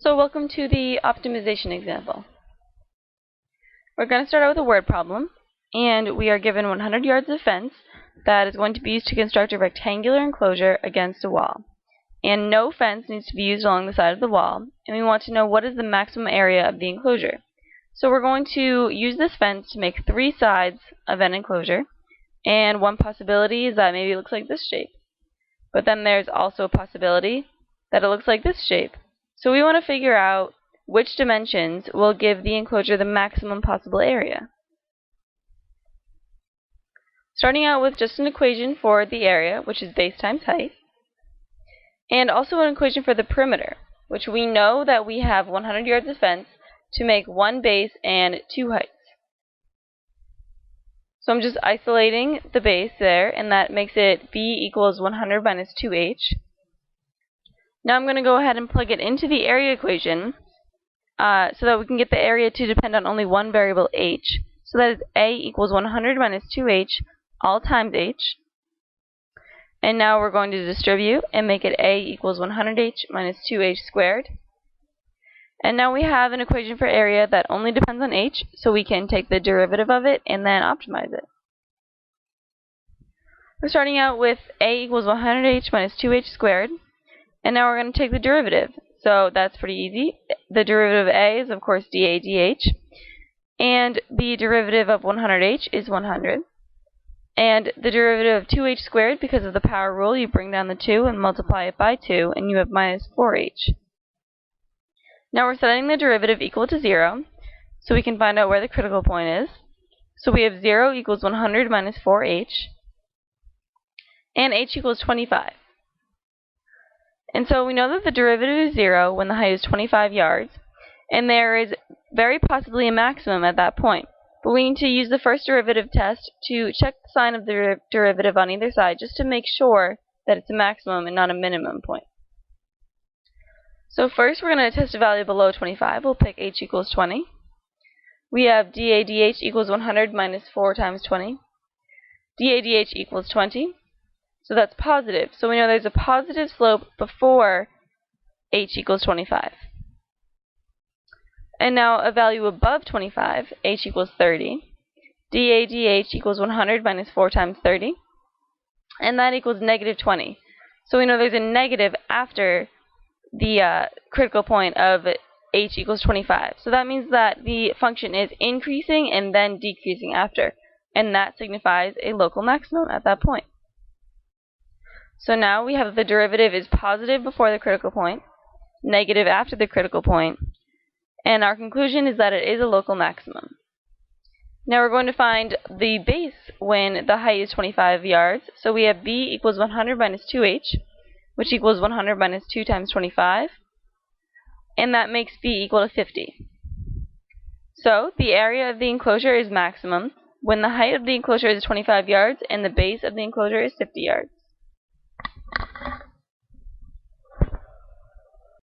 So welcome to the optimization example. We're going to start out with a word problem, and we are given 100 yards of fence that is going to be used to construct a rectangular enclosure against a wall. And no fence needs to be used along the side of the wall, and we want to know what is the maximum area of the enclosure. So we're going to use this fence to make 3 sides of an enclosure, and one possibility is that maybe it looks like this shape. But then there's also a possibility that it looks like this shape. So we want to figure out which dimensions will give the enclosure the maximum possible area. Starting out with just an equation for the area, which is base times height, and also an equation for the perimeter, which we know that we have 100 yards of fence to make 1 base and 2 heights. So I'm just isolating the base there, and that makes it b equals 100 minus 2h. Now I'm going to go ahead and plug it into the area equation so that we can get the area to depend on only one variable, h. So that is a equals 100 minus 2h all times h. And now we're going to distribute and make it a equals 100h minus 2h squared. And now we have an equation for area that only depends on h, so we can take the derivative of it and then optimize it. We're starting out with a equals 100h minus 2h squared. And now we're going to take the derivative. So that's pretty easy. The derivative of a is, of course, dA dH. And the derivative of 100h is 100. And the derivative of 2h squared, because of the power rule, you bring down the 2 and multiply it by 2, and you have minus 4h. Now we're setting the derivative equal to 0, so we can find out where the critical point is. So we have 0 equals 100 minus 4h, and h equals 25. And so we know that the derivative is 0 when the height is 25 yards, and there is very possibly a maximum at that point. But we need to use the first derivative test to check the sign of the derivative on either side, just to make sure that it's a maximum and not a minimum point. So first we're going to test a value below 25. We'll pick h equals 20. We have dA dH equals 100 minus 4 times 20. dA dH equals 20. So that's positive. So we know there's a positive slope before h equals 25. And now a value above 25, h equals 30. dA dH equals 100 minus 4 times 30. And that equals negative 20. So we know there's a negative after the critical point of h equals 25. So that means that the function is increasing and then decreasing after. And that signifies a local maximum at that point. So now we have the derivative is positive before the critical point, negative after the critical point, and our conclusion is that it is a local maximum. Now we're going to find the base when the height is 25 yards. So we have b equals 100 minus 2h, which equals 100 minus 2 times 25, and that makes b equal to 50. So the area of the enclosure is maximum when the height of the enclosure is 25 yards and the base of the enclosure is 50 yards.